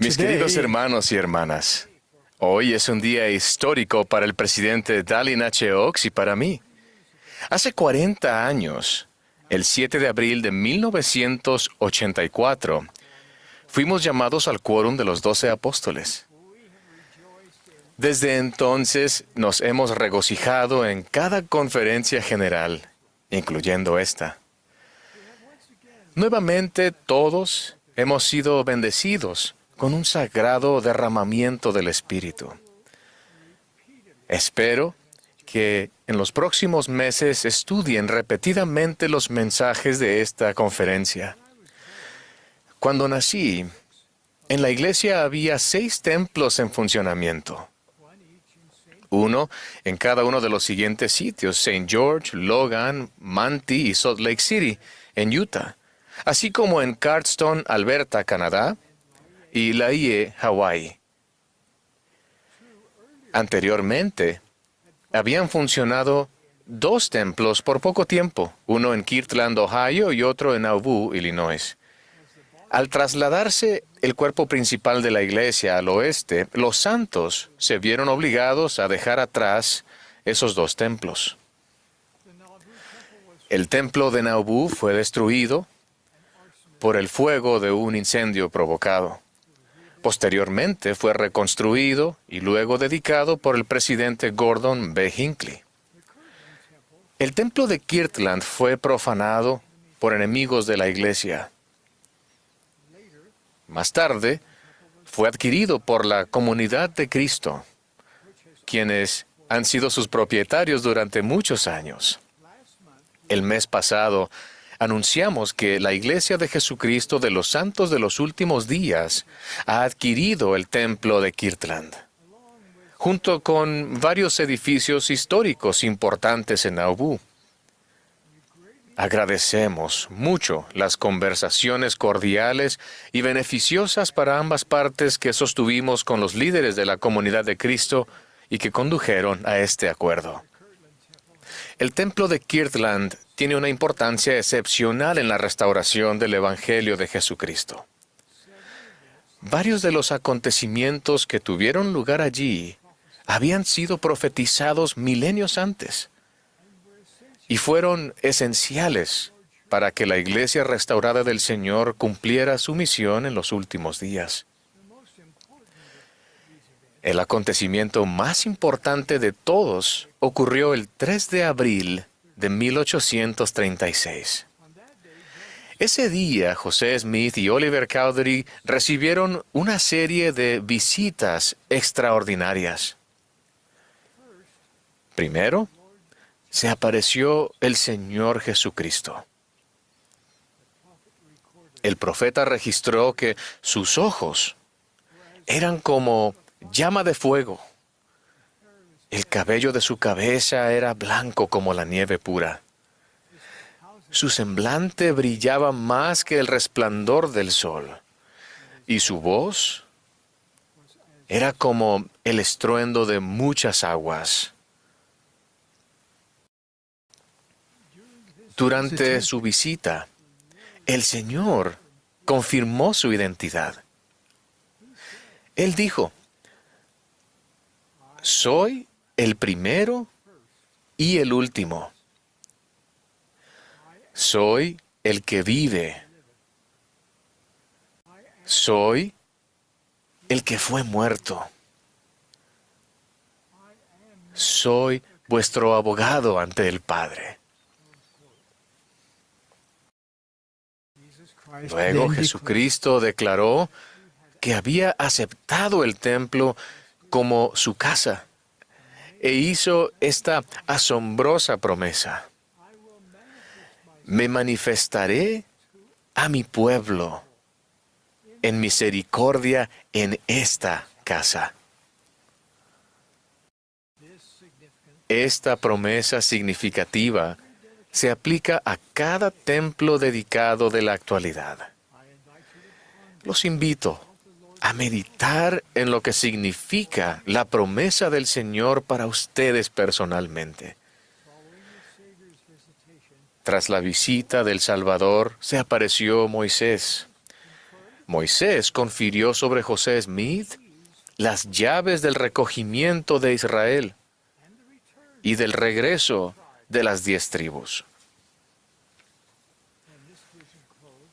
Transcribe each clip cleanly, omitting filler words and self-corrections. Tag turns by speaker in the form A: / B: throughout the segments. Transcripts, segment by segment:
A: Mis queridos hermanos y hermanas, hoy es un día histórico para el presidente Dallin H. Oaks y para mí. Hace 40 años, el 7 de abril de 1984, fuimos llamados al quórum de los 12 apóstoles. Desde entonces nos hemos regocijado en cada conferencia general, incluyendo esta. Nuevamente todos hemos sido bendecidos con un sagrado derramamiento del Espíritu. Espero que en los próximos meses estudien repetidamente los mensajes de esta conferencia. Cuando nací, en la iglesia había 6 templos en funcionamiento. Uno en cada uno de los siguientes sitios: St. George, Logan, Manti y Salt Lake City, en Utah, así como en Cardston, Alberta, Canadá, y Laie, Hawái. Anteriormente, habían funcionado 2 templos por poco tiempo, uno en Kirtland, Ohio, y otro en Nauvoo, Illinois. Al trasladarse el cuerpo principal de la iglesia al oeste, los santos se vieron obligados a dejar atrás esos 2 templos. El templo de Nauvoo fue destruido por el fuego de un incendio provocado. Posteriormente fue reconstruido y luego dedicado por el presidente Gordon B. Hinckley. El templo de Kirtland fue profanado por enemigos de la iglesia. Más tarde, fue adquirido por la Comunidad de Cristo, quienes han sido sus propietarios durante muchos años. El mes pasado, anunciamos que la Iglesia de Jesucristo de los Santos de los Últimos Días ha adquirido el templo de Kirtland, junto con varios edificios históricos importantes en Nauvoo. Agradecemos mucho las conversaciones cordiales y beneficiosas para ambas partes que sostuvimos con los líderes de la Comunidad de Cristo y que condujeron a este acuerdo. El templo de Kirtland tiene una importancia excepcional en la restauración del Evangelio de Jesucristo. Varios de los acontecimientos que tuvieron lugar allí habían sido profetizados milenios antes y fueron esenciales para que la Iglesia restaurada del Señor cumpliera su misión en los últimos días. El acontecimiento más importante de todos ocurrió el 3 de abril de 1836. Ese día, José Smith y Oliver Cowdery recibieron una serie de visitas extraordinarias. Primero, se apareció el Señor Jesucristo. El profeta registró que sus ojos eran como llama de fuego. El cabello de su cabeza era blanco como la nieve pura. Su semblante brillaba más que el resplandor del sol, y su voz era como el estruendo de muchas aguas. Durante su visita, el Señor confirmó su identidad. Él dijo: soy el primero y el último. Soy el que vive. Soy el que fue muerto. Soy vuestro abogado ante el Padre. Luego Jesucristo declaró que había aceptado el templo como su casa e hizo esta asombrosa promesa: me manifestaré a mi pueblo en misericordia en esta casa. Esta promesa significativa se aplica a cada templo dedicado de la actualidad. Los invito a meditar en lo que significa la promesa del Señor para ustedes personalmente. Tras la visita del Salvador, se apareció Moisés. Moisés confirió sobre José Smith las llaves del recogimiento de Israel y del regreso de las 10 tribus.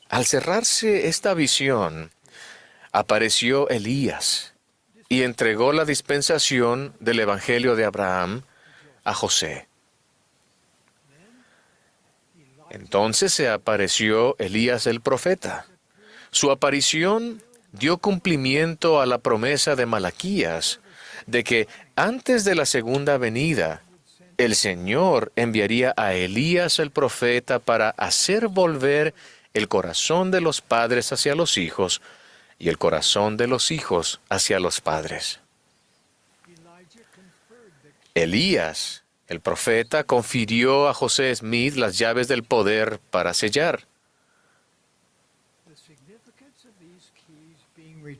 A: Al cerrarse esta visión, apareció Elías y entregó la dispensación del Evangelio de Abraham a José. Entonces se apareció Elías el profeta. Su aparición dio cumplimiento a la promesa de Malaquías de que antes de la segunda venida, el Señor enviaría a Elías el profeta para hacer volver el corazón de los padres hacia los hijos y el corazón de los hijos hacia los padres. Elías, el profeta, confirió a José Smith las llaves del poder para sellar.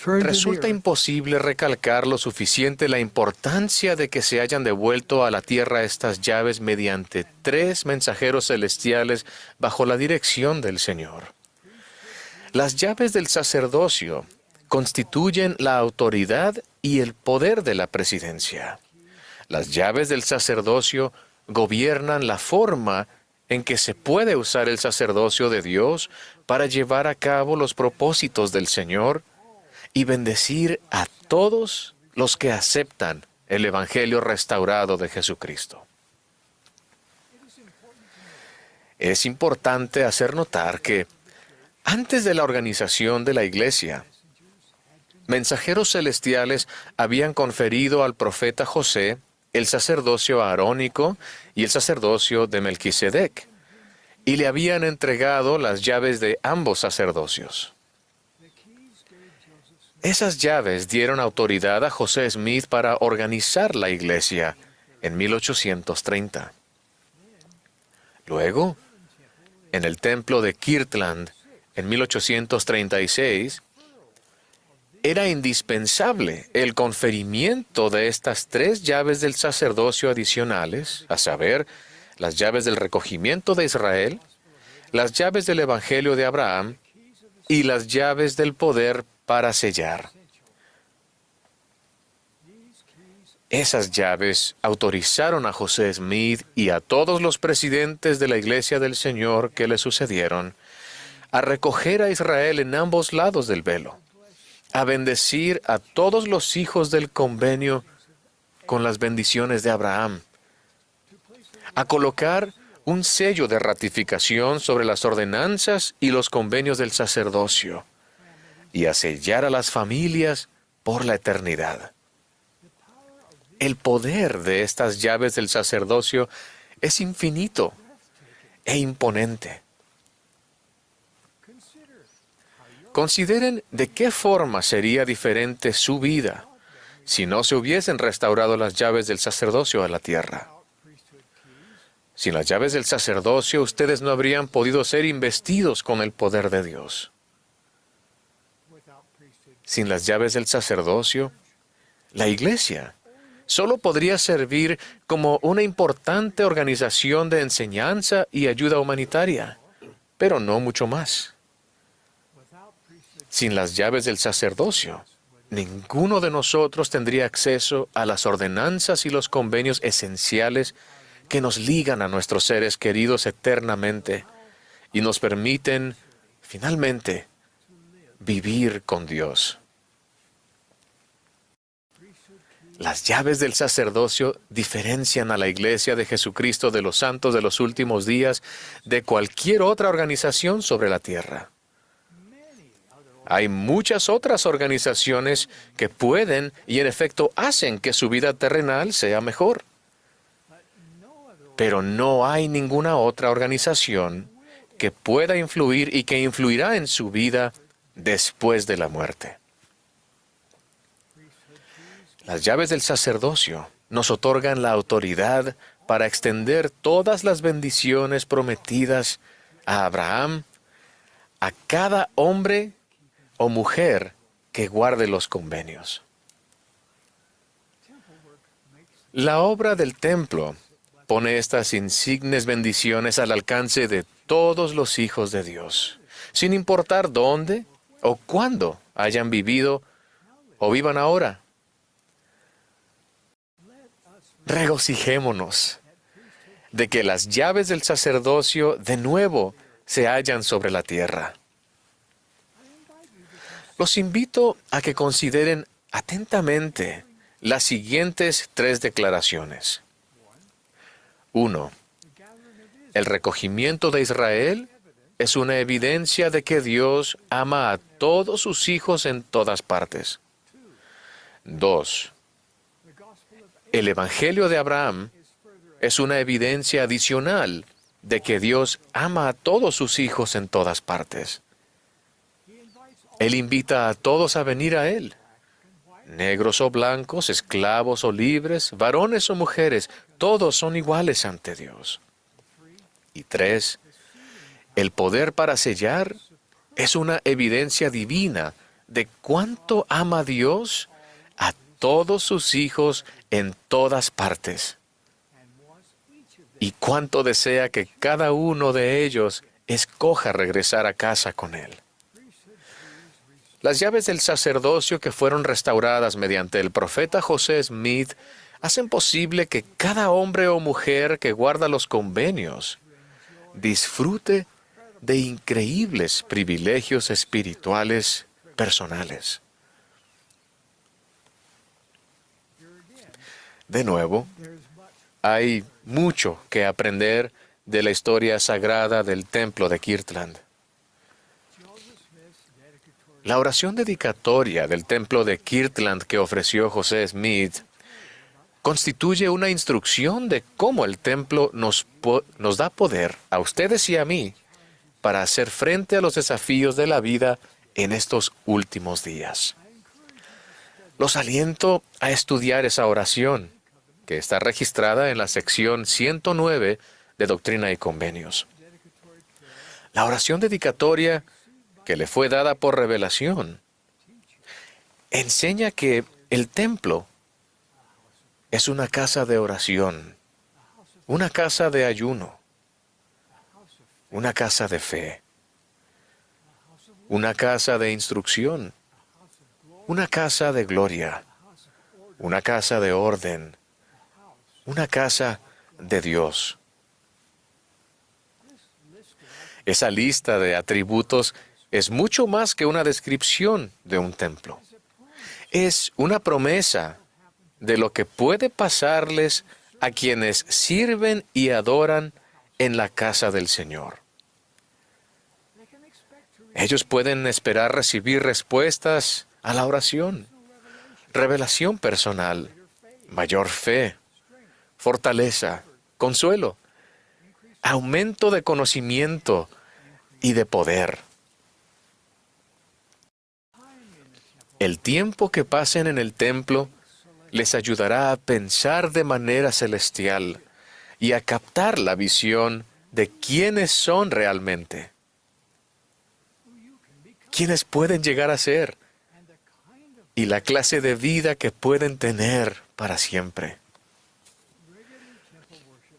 A: Resulta imposible recalcar lo suficiente la importancia de que se hayan devuelto a la tierra estas llaves mediante 3 mensajeros celestiales bajo la dirección del Señor. Las llaves del sacerdocio constituyen la autoridad y el poder de la presidencia. Las llaves del sacerdocio gobiernan la forma en que se puede usar el sacerdocio de Dios para llevar a cabo los propósitos del Señor y bendecir a todos los que aceptan el Evangelio restaurado de Jesucristo. Es importante hacer notar que antes de la organización de la Iglesia, mensajeros celestiales habían conferido al profeta José el sacerdocio arónico y el sacerdocio de Melquisedec, y le habían entregado las llaves de ambos sacerdocios. Esas llaves dieron autoridad a José Smith para organizar la Iglesia en 1830. Luego, en el templo de Kirtland, en 1836, era indispensable el conferimiento de estas 3 llaves del sacerdocio adicionales, a saber, las llaves del recogimiento de Israel, las llaves del Evangelio de Abraham y las llaves del poder para sellar. Esas llaves autorizaron a José Smith y a todos los presidentes de la Iglesia del Señor que le sucedieron a recoger a Israel en ambos lados del velo, a bendecir a todos los hijos del convenio con las bendiciones de Abraham, a colocar un sello de ratificación sobre las ordenanzas y los convenios del sacerdocio, y a sellar a las familias por la eternidad. El poder de estas llaves del sacerdocio es infinito e imponente. Consideren de qué forma sería diferente su vida si no se hubiesen restaurado las llaves del sacerdocio a la tierra. Sin las llaves del sacerdocio, ustedes no habrían podido ser investidos con el poder de Dios. Sin las llaves del sacerdocio, la Iglesia solo podría servir como una importante organización de enseñanza y ayuda humanitaria, pero no mucho más. Sin las llaves del sacerdocio, ninguno de nosotros tendría acceso a las ordenanzas y los convenios esenciales que nos ligan a nuestros seres queridos eternamente y nos permiten, finalmente, vivir con Dios. Las llaves del sacerdocio diferencian a la Iglesia de Jesucristo de los santos de los últimos días de cualquier otra organización sobre la tierra. Hay muchas otras organizaciones que pueden y en efecto hacen que su vida terrenal sea mejor. Pero no hay ninguna otra organización que pueda influir y que influirá en su vida después de la muerte. Las llaves del sacerdocio nos otorgan la autoridad para extender todas las bendiciones prometidas a Abraham, a cada hombre o mujer que guarde los convenios. La obra del templo pone estas insignes bendiciones al alcance de todos los hijos de Dios, sin importar dónde o cuándo hayan vivido o vivan ahora. Regocijémonos de que las llaves del sacerdocio de nuevo se hallan sobre la tierra. Los invito a que consideren atentamente las siguientes 3 declaraciones. 1. El recogimiento de Israel es una evidencia de que Dios ama a todos sus hijos en todas partes. 2. El Evangelio de Abraham es una evidencia adicional de que Dios ama a todos sus hijos en todas partes. Él invita a todos a venir a Él, negros o blancos, esclavos o libres, varones o mujeres, todos son iguales ante Dios. Y 3. El poder para sellar es una evidencia divina de cuánto ama Dios a todos sus hijos en todas partes y cuánto desea que cada uno de ellos escoja regresar a casa con Él. Las llaves del sacerdocio que fueron restauradas mediante el profeta José Smith hacen posible que cada hombre o mujer que guarda los convenios disfrute de increíbles privilegios espirituales personales. De nuevo, hay mucho que aprender de la historia sagrada del templo de Kirtland. La oración dedicatoria del templo de Kirtland que ofreció José Smith constituye una instrucción de cómo el templo nos da poder a ustedes y a mí para hacer frente a los desafíos de la vida en estos últimos días. Los aliento a estudiar esa oración, que está registrada en la sección 109 de Doctrina y Convenios. La oración dedicatoria que le fue dada por revelación enseña que el templo es una casa de oración, una casa de ayuno, una casa de fe, una casa de instrucción, una casa de gloria, una casa de orden, una casa de Dios. Esa lista de atributos es mucho más que una descripción de un templo. Es una promesa de lo que puede pasarles a quienes sirven y adoran en la casa del Señor. Ellos pueden esperar recibir respuestas a la oración, revelación personal, mayor fe, fortaleza, consuelo, aumento de conocimiento y de poder. El tiempo que pasen en el templo les ayudará a pensar de manera celestial y a captar la visión de quiénes son realmente, quiénes pueden llegar a ser y la clase de vida que pueden tener para siempre.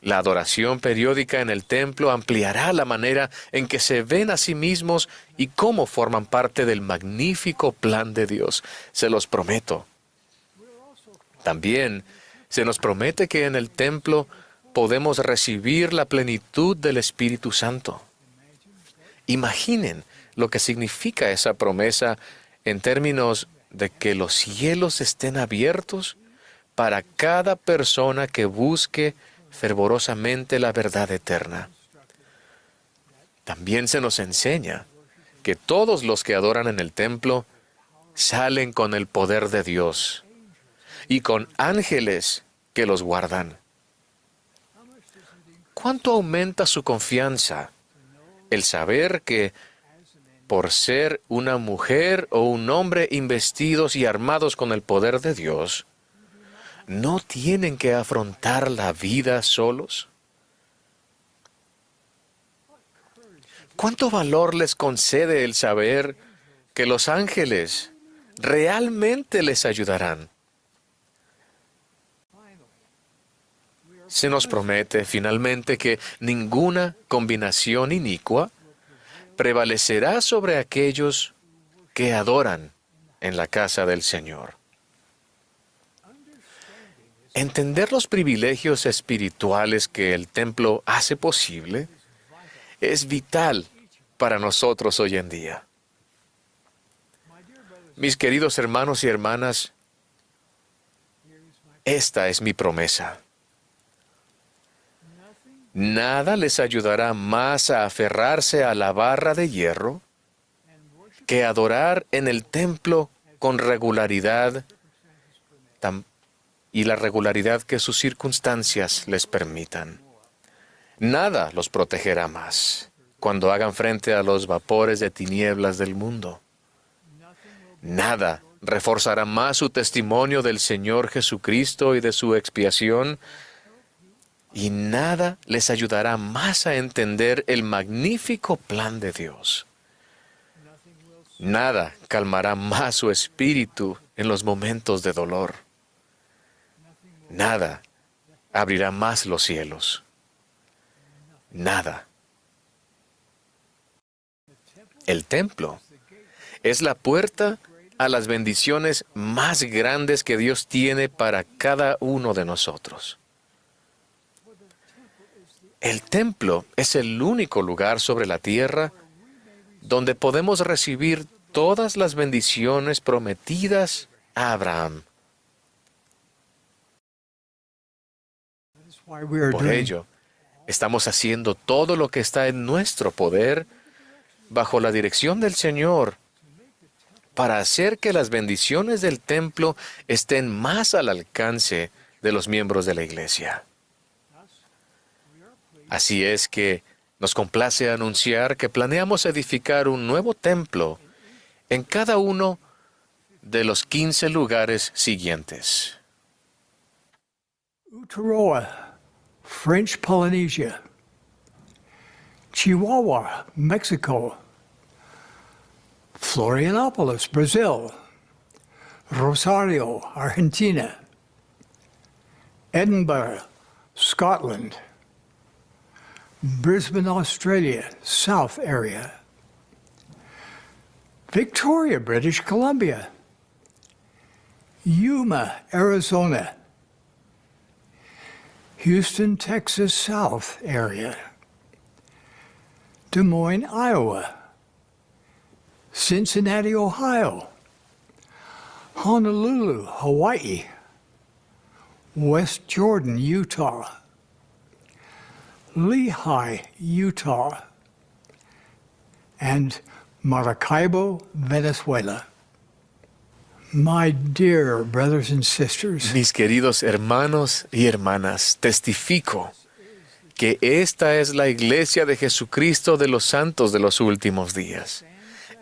A: La adoración periódica en el templo ampliará la manera en que se ven a sí mismos y cómo forman parte del magnífico plan de Dios. Se los prometo. También se nos promete que en el templo podemos recibir la plenitud del Espíritu Santo. Imaginen lo que significa esa promesa en términos de que los cielos estén abiertos para cada persona que busque fervorosamente la verdad eterna. También se nos enseña que todos los que adoran en el templo salen con el poder de Dios y con ángeles que los guardan. ¿Cuánto aumenta su confianza el saber que por ser una mujer o un hombre investidos y armados con el poder de Dios, no tienen que afrontar la vida solos? ¿Cuánto valor les concede el saber que los ángeles realmente les ayudarán? Se nos promete finalmente que ninguna combinación inicua prevalecerá sobre aquellos que adoran en la casa del Señor. Entender los privilegios espirituales que el templo hace posible es vital para nosotros hoy en día. Mis queridos hermanos y hermanas, esta es mi promesa. Nada les ayudará más a aferrarse a la barra de hierro que adorar en el templo con regularidad y la regularidad que sus circunstancias les permitan. Nada los protegerá más cuando hagan frente a los vapores de tinieblas del mundo. Nada reforzará más su testimonio del Señor Jesucristo y de su expiación, y nada les ayudará más a entender el magnífico plan de Dios. Nada calmará más su espíritu en los momentos de dolor. Nada abrirá más los cielos. Nada. El templo es la puerta a las bendiciones más grandes que Dios tiene para cada uno de nosotros. El templo es el único lugar sobre la tierra donde podemos recibir todas las bendiciones prometidas a Abraham. Por ello, estamos haciendo todo lo que está en nuestro poder bajo la dirección del Señor para hacer que las bendiciones del templo estén más al alcance de los miembros de la iglesia. Así es que nos complace anunciar que planeamos edificar un nuevo templo en cada uno de los 15 lugares siguientes:
B: Uturoa, French Polynesia. Chihuahua, Mexico. Florianópolis, Brazil. Rosario, Argentina. Edinburgh, Scotland. Brisbane, Australia, South area. Victoria, British Columbia. Yuma, Arizona. Houston, Texas, South area. Des Moines, Iowa. Cincinnati, Ohio. Honolulu, Hawaii. West Jordan, Utah. Lehi, Utah. And Maracaibo, Venezuela. My dear brothers and sisters,
A: Mis queridos hermanos y hermanas, testifico que esta es la iglesia de Jesucristo de los santos de los últimos días.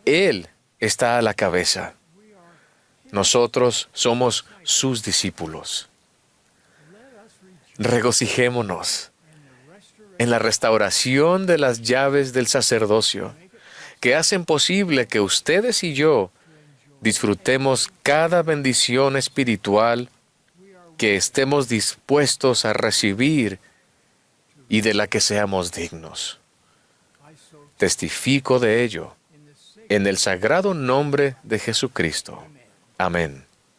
A: Él está a la cabeza. Nosotros somos sus discípulos. Regocijémonos en la restauración de las llaves del sacerdocio, que hacen posible que ustedes y yo disfrutemos cada bendición espiritual que estemos dispuestos a recibir y de la que seamos dignos. Testifico de ello en el sagrado nombre de Jesucristo. Amén.